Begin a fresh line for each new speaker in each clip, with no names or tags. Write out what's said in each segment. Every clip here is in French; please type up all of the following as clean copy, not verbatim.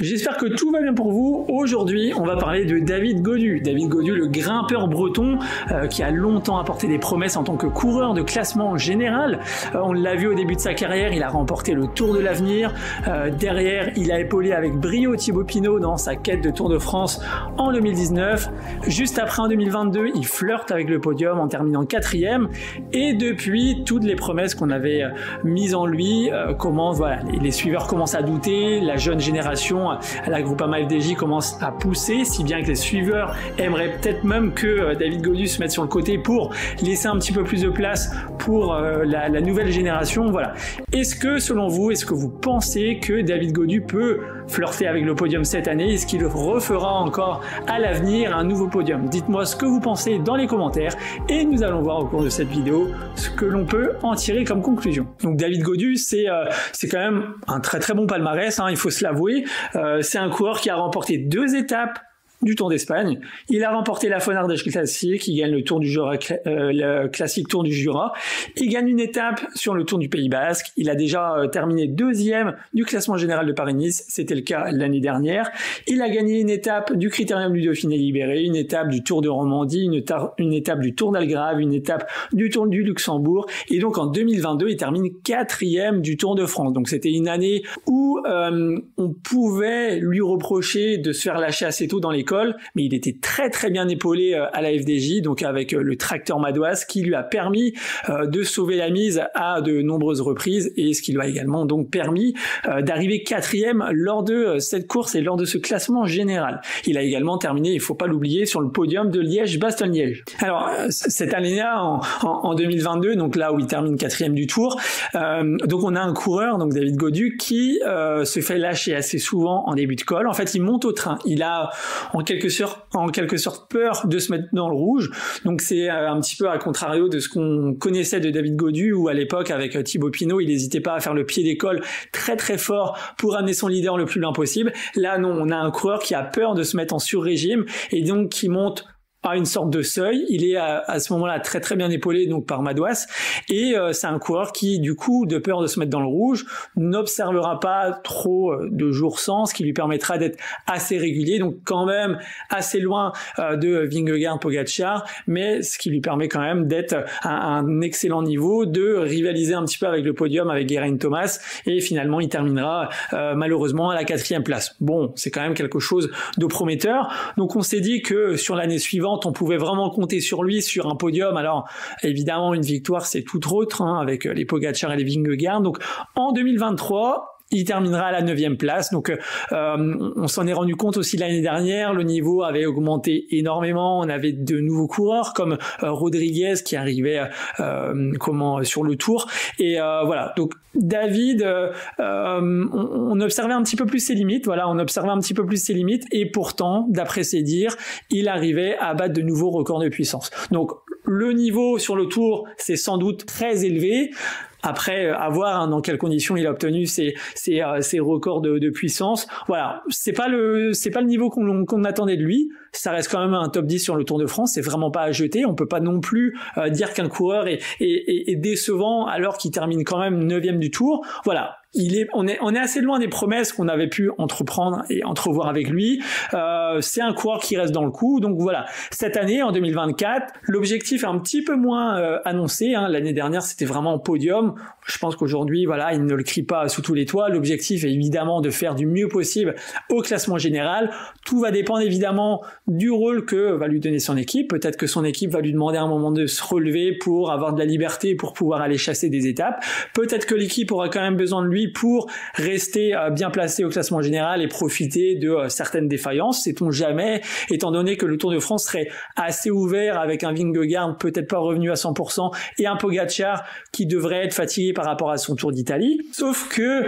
J'espère que tout va bien pour vous. Aujourd'hui, on va parler de David Gaudu. David Gaudu, le grimpeur breton qui a longtemps apporté des promesses en tant que coureur de classement général. On l'a vu au début de sa carrière, il a remporté le Tour de l'Avenir. Derrière, il a épaulé avec brio Thibaut Pinot dans sa quête de Tour de France en 2019. Juste après, en 2022, il flirte avec le podium en terminant 4e. Et depuis, toutes les promesses qu'on avait mises en lui, les suiveurs commencent à douter, la jeune génération la Groupama FDJ commence à pousser, si bien que les suiveurs aimeraient peut-être même que David Gaudu se mette sur le côté pour laisser un petit peu plus de place pour la nouvelle génération. Voilà. Est-ce que vous pensez que David Gaudu peut flirter avec le podium cette année? Est-ce qu'il refera encore à l'avenir un nouveau podium? Dites-moi ce que vous pensez dans les commentaires et nous allons voir au cours de cette vidéo ce que l'on peut en tirer comme conclusion. Donc David Gaudu, c'est quand même un très très bon palmarès, il faut se l'avouer. C'est un coureur qui a remporté 2 étapes du Tour d'Espagne. Il a remporté la Von Ardèche Classique, il gagne le Tour du Jura, le classique Tour du Jura. Il gagne une étape sur le Tour du Pays Basque. Il a déjà terminé 2e du classement général de Paris-Nice. C'était le cas l'année dernière. Il a gagné une étape du Critérium du Dauphiné Libéré, une étape du Tour de Romandie, une étape du Tour d'Algarve, une étape du Tour du Luxembourg. Et donc en 2022, il termine 4e du Tour de France. Donc c'était une année où on pouvait lui reprocher de se faire lâcher assez tôt dans l'école, mais il était très très bien épaulé à la FDJ, donc avec le tracteur Madouas qui lui a permis de sauver la mise à de nombreuses reprises, et ce qui lui a également donc permis d'arriver 4e lors de cette course et lors de ce classement général. Il a également terminé, il faut pas l'oublier, sur le podium de Liège-Bastogne-Liège. Alors cette année-là, en 2022, donc là où il termine 4e du Tour, donc on a un coureur, donc David Gaudu, qui se fait lâcher assez souvent en début de col. En fait, il monte au train. Il a en quelque sorte peur de se mettre dans le rouge. Donc c'est un petit peu à contrario de ce qu'on connaissait de David Gaudu, où à l'époque avec Thibaut Pinot, il n'hésitait pas à faire le pied d'école très très fort pour amener son leader le plus loin possible. Là non, on a un coureur qui a peur de se mettre en sur-régime et donc qui monte à une sorte de seuil. Il est à ce moment-là très très bien épaulé donc par Madouas, et c'est un coureur qui, du coup, de peur de se mettre dans le rouge, n'observera pas trop de jours sans, ce qui lui permettra d'être assez régulier, donc quand même assez loin de Vingegaard, Pogačar, mais ce qui lui permet quand même d'être à un excellent niveau, de rivaliser un petit peu avec le podium avec Geraint Thomas, et finalement il terminera malheureusement à la 4e place. Bon, c'est quand même quelque chose de prometteur. Donc on s'est dit que sur l'année suivante, on pouvait vraiment compter sur lui sur un podium. Alors évidemment, une victoire c'est tout autre avec les Pogačar et les Vingegaard. Donc en 2023, il terminera à la 9e place. Donc on s'en est rendu compte aussi l'année dernière, le niveau avait augmenté énormément. On avait de nouveaux coureurs comme Rodriguez qui arrivait sur le Tour. Et voilà, donc David, on observait un petit peu plus ses limites. Voilà, on observait un petit peu plus ses limites. Et pourtant, d'après ses dires, il arrivait à battre de nouveaux records de puissance. Donc le niveau sur le Tour, c'est sans doute très élevé. Après, à voir dans quelles conditions il a obtenu ces records de puissance. Voilà, c'est pas le niveau qu'on attendait de lui. Ça reste quand même un top 10 sur le Tour de France. C'est vraiment pas à jeter. On peut pas non plus dire qu'un coureur est décevant alors qu'il termine quand même 9e du Tour. Voilà. On est assez loin des promesses qu'on avait pu entreprendre et entrevoir avec lui. C'est un coureur qui reste dans le coup. Donc voilà, cette année, en 2024, l'objectif est un petit peu moins annoncé. L'année dernière, c'était vraiment podium. Je pense qu'aujourd'hui, voilà, il ne le crie pas sous tous les toits. L'objectif est évidemment de faire du mieux possible au classement général. Tout va dépendre évidemment du rôle que va lui donner son équipe. Peut-être que son équipe va lui demander à un moment de se relever pour avoir de la liberté, pour pouvoir aller chasser des étapes. Peut-être que l'équipe aura quand même besoin de lui pour rester bien placé au classement général et profiter de certaines défaillances. Sait-on jamais, étant donné que le Tour de France serait assez ouvert avec un Vingegaard peut-être pas revenu à 100% et un Pogačar qui devrait être fatigué par rapport à son Tour d'Italie. Sauf que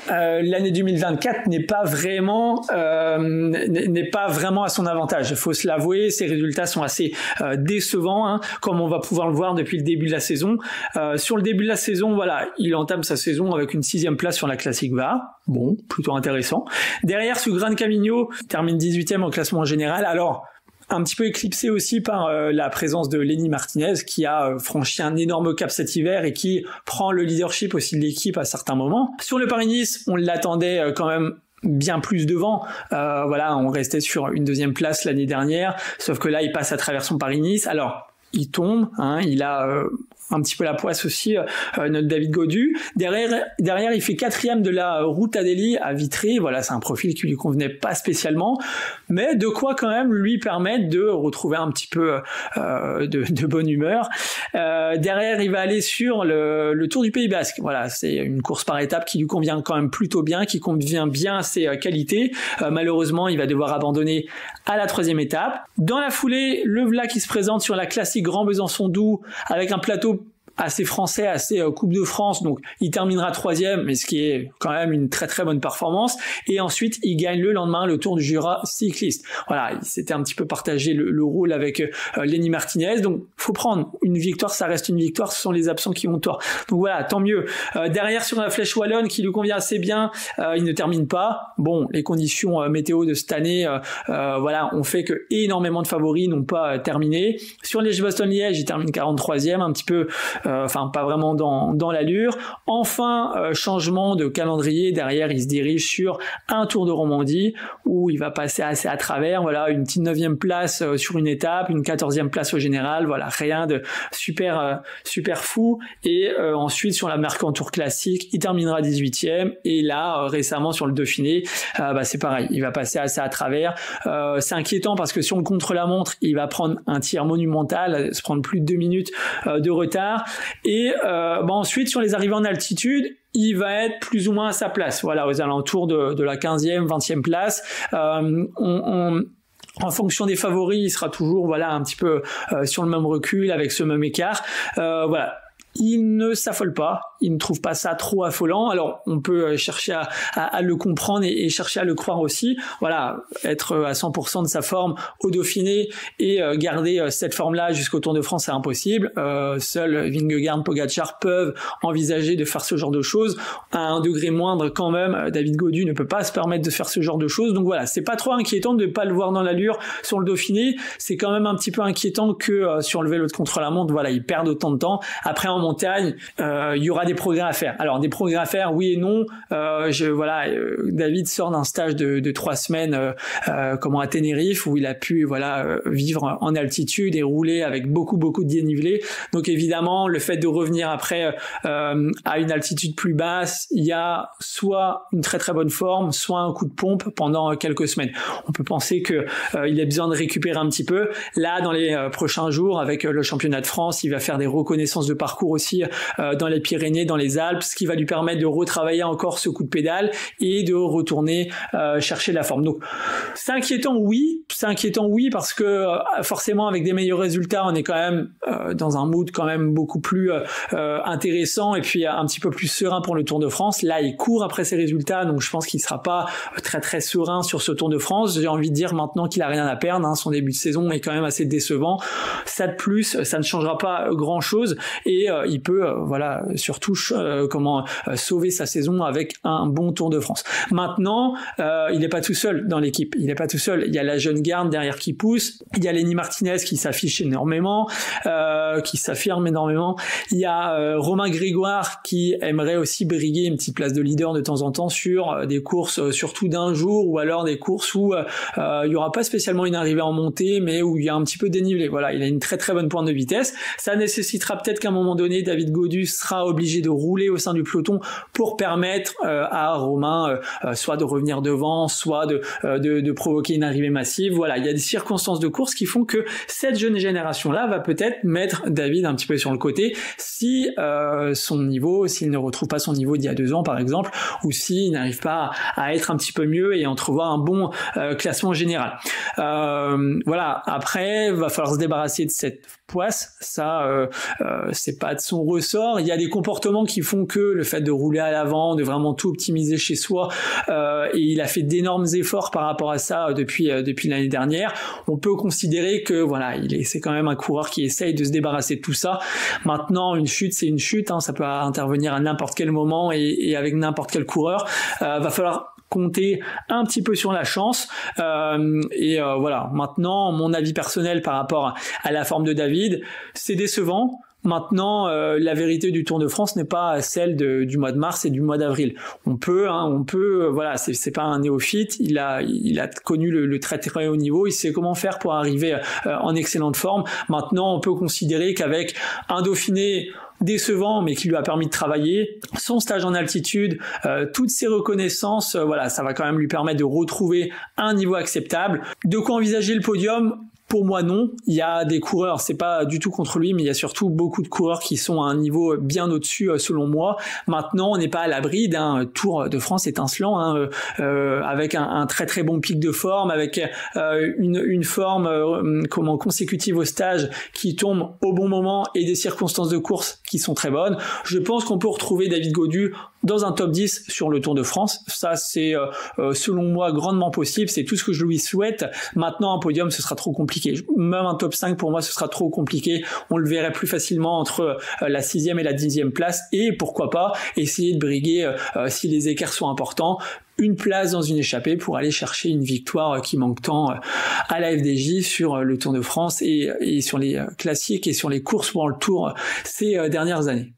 l'année 2024 n'est pas vraiment à son avantage. Il faut se l'avouer, ses résultats sont assez décevants, comme on va pouvoir le voir depuis le début de la saison. Sur le début de la saison, voilà, il entame sa saison avec une 6e place sur la Classique VA. Bon, plutôt intéressant. Derrière, sous Gran Camino, il termine 18e au classement général. Alors, un petit peu éclipsé aussi par la présence de Lenny Martinez qui a franchi un énorme cap cet hiver et qui prend le leadership aussi de l'équipe à certains moments. Sur le Paris-Nice, on l'attendait quand même bien plus devant. Voilà, on restait sur une deuxième place l'année dernière, sauf que là, il passe à travers son Paris-Nice. Alors, il tombe, hein, il a un petit peu la poisse aussi, notre David Gaudu. Derrière, il fait 4e de la route à Delhi à Vitré. Voilà, c'est un profil qui lui convenait pas spécialement, mais de quoi quand même lui permettre de retrouver un petit peu de bonne humeur. Derrière, il va aller sur le Tour du Pays Basque. Voilà, c'est une course par étape qui lui convient quand même plutôt bien, qui convient bien à ses qualités. Malheureusement, il va devoir abandonner à la 3e étape. Dans la foulée, le Vla qui se présente sur la classique Grand Besançon-Doubs avec un plateau assez français, assez Coupe de France, donc il terminera 3e, mais ce qui est quand même une très très bonne performance. Et ensuite, il gagne le lendemain le Tour du Jura cycliste. Voilà, il s'était un petit peu partagé le rôle avec Lenny Martinez, donc faut prendre une victoire, ça reste une victoire, ce sont les absents qui ont tort. Donc voilà, tant mieux. Derrière, sur la Flèche Wallonne, qui lui convient assez bien, il ne termine pas. Bon, les conditions météo de cette année, voilà, ont fait que énormément de favoris n'ont pas terminé. Sur Liège-Bastogne-Liège, il termine 43e, un petit peu enfin pas vraiment dans l'allure. Enfin, changement de calendrier, derrière il se dirige sur un Tour de Romandie où il va passer assez à travers, voilà, une petite 9e place sur une étape, une 14e place au général, voilà, rien de super fou. Et ensuite sur la Mercantour classique, il terminera 18e, et là récemment sur le Dauphiné, c'est pareil, il va passer assez à travers. C'est inquiétant parce que sur le contre-la-montre, il va prendre un tir monumental, se prendre plus de 2 minutes de retard. Et ensuite, sur les arrivées en altitude, il va être plus ou moins à sa place, voilà, aux alentours de la 15e, 20e place. En fonction des favoris, il sera toujours, voilà, un petit peu sur le même recul, avec ce même écart. Voilà. Il ne s'affole pas, il ne trouve pas ça trop affolant. Alors, on peut chercher à le comprendre et chercher à le croire aussi. Voilà, être à 100% de sa forme au Dauphiné et garder cette forme-là jusqu'au Tour de France, c'est impossible. Seuls Vingegaard, Pogačar peuvent envisager de faire ce genre de choses. À un degré moindre, quand même, David Gaudu ne peut pas se permettre de faire ce genre de choses. Donc voilà, c'est pas trop inquiétant de ne pas le voir dans l'allure sur le Dauphiné. C'est quand même un petit peu inquiétant que sur le vélo de contre-la-montre, voilà, il perd autant de temps. Après, en montagne, il y aura des progrès à faire. Alors des progrès à faire, oui et non. David sort d'un stage de 3 semaines à Tenerife, où il a pu vivre en altitude et rouler avec beaucoup de dénivelé. Donc évidemment, le fait de revenir après à une altitude plus basse, il y a soit une très très bonne forme, soit un coup de pompe pendant quelques semaines. On peut penser que il a besoin de récupérer un petit peu. Là, dans les prochains jours, avec le championnat de France, il va faire des reconnaissances de parcours aussi dans les Pyrénées, dans les Alpes, ce qui va lui permettre de retravailler encore ce coup de pédale et de retourner chercher la forme. Donc c'est inquiétant oui, parce que forcément avec des meilleurs résultats, on est quand même dans un mood quand même beaucoup plus intéressant et puis un petit peu plus serein pour le Tour de France. Là, il court après ses résultats, donc je pense qu'il sera pas très très serein sur ce Tour de France. J'ai envie de dire maintenant qu'il a rien à perdre, hein. Son début de saison est quand même assez décevant. Ça de plus, ça ne changera pas grand chose et il peut surtout sauver sa saison avec un bon Tour de France. Maintenant, il n'est pas tout seul dans l'équipe. Il y a la jeune garde derrière qui pousse. Il y a Lenny Martinez qui s'affiche énormément, qui s'affirme énormément. Il y a Romain Grégoire qui aimerait aussi briguer une petite place de leader de temps en temps sur des courses surtout d'un jour, ou alors des courses où il y aura pas spécialement une arrivée en montée, mais où il y a un petit peu de dénivelé. Voilà, il a une très très bonne pointe de vitesse. Ça nécessitera peut-être qu'à un moment donné, David Gaudu sera obligé de rouler au sein du peloton pour permettre à Romain soit de revenir devant, soit de provoquer une arrivée massive. Voilà, il y a des circonstances de course qui font que cette jeune génération-là va peut-être mettre David un petit peu sur le côté si s'il ne retrouve pas son niveau d'il y a 2 ans par exemple, ou s'il n'arrive pas à être un petit peu mieux et entrevoir un bon classement général. Après, va falloir se débarrasser de cette poisse. Ça, c'est pas de son ressort. Il y a des comportements qui font que le fait de rouler à l'avant, de vraiment tout optimiser chez soi, et il a fait d'énormes efforts par rapport à ça depuis l'année dernière. On peut considérer que c'est quand même un coureur qui essaye de se débarrasser de tout ça. Maintenant, une chute, c'est une chute, hein, ça peut intervenir à n'importe quel moment et avec n'importe quel coureur. Va falloir compter un petit peu sur la chance Maintenant, mon avis personnel par rapport à la forme de David, c'est décevant. Maintenant, la vérité du Tour de France n'est pas celle du mois de mars et du mois d'avril. On peut, voilà, c'est pas un néophyte. Il a connu le très très haut niveau. Il sait comment faire pour arriver en excellente forme. Maintenant, on peut considérer qu'avec un Dauphiné décevant, mais qui lui a permis de travailler, son stage en altitude, toutes ses reconnaissances, voilà, ça va quand même lui permettre de retrouver un niveau acceptable. De quoi envisager le podium? Pour moi, non. Il y a des coureurs, c'est pas du tout contre lui, mais il y a surtout beaucoup de coureurs qui sont à un niveau bien au-dessus, selon moi. Maintenant, on n'est pas à l'abri d'un Tour de France étincelant, avec un très très bon pic de forme, avec une forme consécutive au stage qui tombe au bon moment et des circonstances de course qui sont très bonnes. Je pense qu'on peut retrouver David Gaudu dans un top 10 sur le Tour de France. Ça, c'est selon moi grandement possible. C'est tout ce que je lui souhaite. Maintenant, un podium, ce sera trop compliqué. Même un top 5, pour moi, ce sera trop compliqué. On le verrait plus facilement entre la 6e et la 10e place. Et pourquoi pas essayer de briguer, si les écarts sont importants, une place dans une échappée pour aller chercher une victoire qui manque tant à la FDJ sur le Tour de France et sur les classiques et sur les courses pour le Tour ces dernières années.